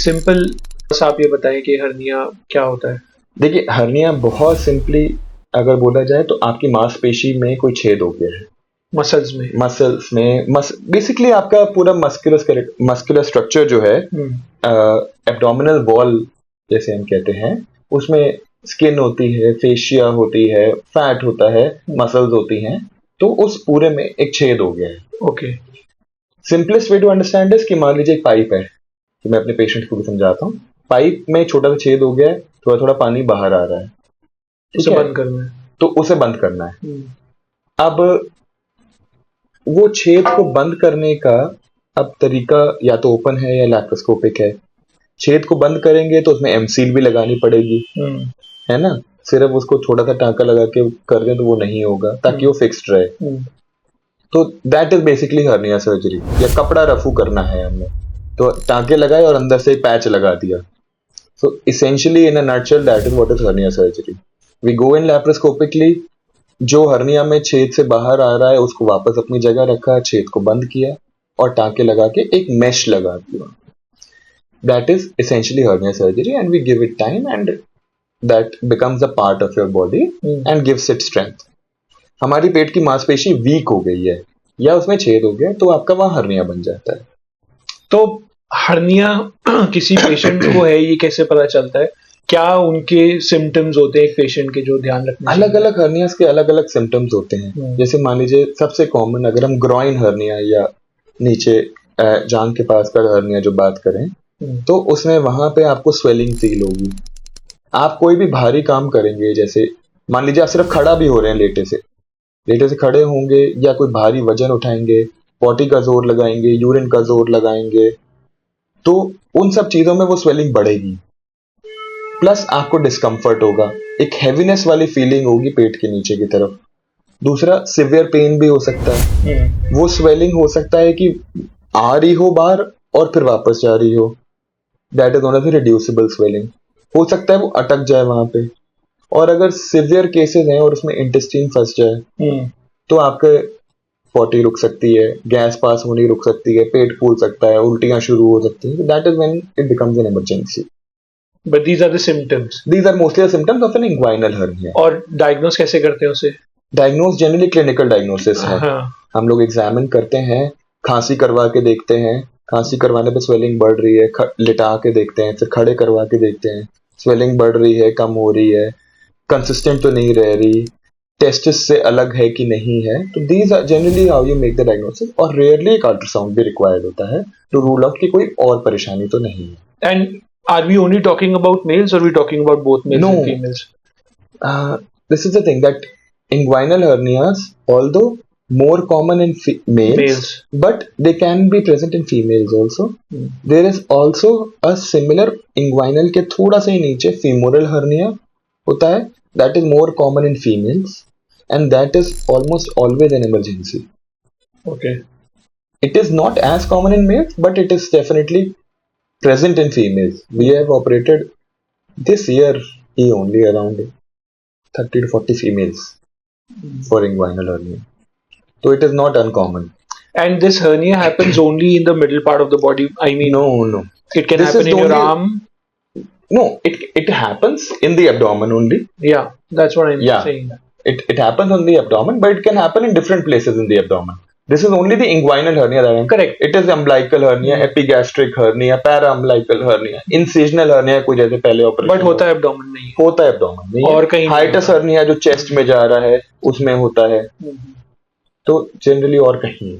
Simple आप ये बताएं कि हर्निया क्या होता है। देखिए, हर्निया बहुत सिंपली अगर बोला जाए तो आपकी मांसपेशी में कोई छेद हो गया है, मसल्स में बेसिकली आपका पूरा मस्कुलर स्ट्रक्चर जो है, एब्डोमिनल वॉल जैसे हम कहते हैं, उसमें स्किन होती है, फेशिया होती है, फैट होता है, मसल्स होती हैं, तो उस पूरे में एक छेद हो गया है। Okay, simplest way to understand is कि मान लीजिए एक पाइप है, कि मैं अपने पेशेंट को भी समझाता हूँ। पाइप में छोटा सा छेद हो गया है, थोड़ा थोड़ा पानी बाहर आ रहा है, उसे बंद करना है, तो उसे बंद करना है। अब वो छेद को बंद करने का अब तरीका या तो ओपन है या लैप्रोस्कोपिक है। छेद को बंद करेंगे तो उसमें एमसील भी लगानी पड़ेगी, है ना। सिर्फ उसको थोड़ा सा टांका लगा के कर दें तो वो नहीं होगा, ताकि वो फिक्स्ड रहे। तो that is basically hernia surgery. या कपड़ा रफू करना है हमने, तो टांके लगाए और अंदर से पैच लगा दिया। So essentially in a nutshell that is what is hernia surgery. We go in laparoscopically, जो हर्निया में छेद से बाहर आ रहा है उसको वापस अपनी जगह रखा, छेद को बंद किया और टांके लगा के एक मेश लगा दिया। That is essentially hernia surgery and we give it time and that becomes a part of your body and gives it strength. हमारी पेट की मांसपेशी वीक हो गई है या उसमें छेद हो गया तो आपका वहां हर्निया बन जाता है। तो हर्निया किसी पेशेंट को है, ये कैसे पता चलता है? क्या उनके सिम्टम्स होते हैं एक पेशेंट के जो ध्यान रखने? अलग अलग हर्नियास के अलग अलग सिम्टम्स होते हैं। जैसे मान लीजिए सबसे कॉमन अगर हम ग्रॉइन हर्निया या नीचे जांघ के पास का हर्निया जो बात करें, तो उसमें वहां पे आपको स्वेलिंग फील होगी। आप कोई भी भारी काम करेंगे, जैसे मान लीजिए आप सिर्फ खड़ा भी हो रहे हैं, लेटे से खड़े होंगे या कोई भारी वजन उठाएंगे, पॉटी का जोर लगाएंगे, यूरिन का जोर लगाएंगे, तो उन सब चीजों में वो स्वेलिंग बढ़ेगी। प्लस आपको डिस्कंफर्ट होगा, एक हैवीनेस वाली फीलिंग होगी पेट के नीचे की तरफ। दूसरा सिवियर पेन भी हो सकता है। वो स्वेलिंग हो सकता है कि आ रही हो बाहर और फिर वापस जा रही हो, that is not a reducible swelling. हो सकता है वो अटक जाए वहां पे। और अगर सिवियर केसेस हैं और उसमें इंटेस्टाइन फंस जाए तो आपके पॉटी रुक सकती है, गैस पास होनी रुक सकती है, पेट फूल सकता है, उल्टियां शुरू हो सकती है। That is when it becomes an emergency. But these are the symptoms. These are mostly the symptoms of an inguinal hernia. और डायग्नोस कैसे करते हैं उसे? डायग्नोस जनरली क्लिनिकल डायग्नोसिस है। हम लोग एग्जामिन करते हैं, खांसी करवा के देखते हैं, खांसी करवाने पे स्वेलिंग बढ़ रही है, लिटा के देखते हैं, फिर खड़े करवा के देखते हैं, स्वेलिंग बढ़ रही है, कम हो रही है, कंसिस्टेंट तो नहीं रह रही, टेस्टिस से अलग है कि नहीं है। तो these are generally how you make the diagnosis. और रेयरली एक अल्ट्रासाउंड भी रिक्वायर्ड होता है टू रूल आउट कि कोई और परेशानी तो नहीं है। And are we only talking about males or are we talking about both males and females? This is the thing that inguinal hernias, although more common in males, but they can be present in females also. There is also a similar inguinal के थोड़ा से नीचे femoral hernia होता है, that is more common in females and that is almost always an emergency. Okay. It is not as common in males, but it is definitely present in females. We have operated this year only around 30 to 40 females for inguinal hernia. So it is not uncommon. And this hernia happens only in the middle part of the body? I mean, no. It can happen in your arm? No, it happens in the abdomen only. Yeah, that's what I'm saying. It happens on the abdomen, but it can happen in different places in the abdomen. This is only the inguinal hernia that I am correct. It is umbilical hernia, epigastric hernia, para-umbilical hernia, incisional hernia कोई जैसे पहले operation. But होता है abdomen में ही? होता है abdomen में। और कहीं हाइटस hernia जो चेस्ट में जा रहा है उसमें होता है। तो जनरली और कहीं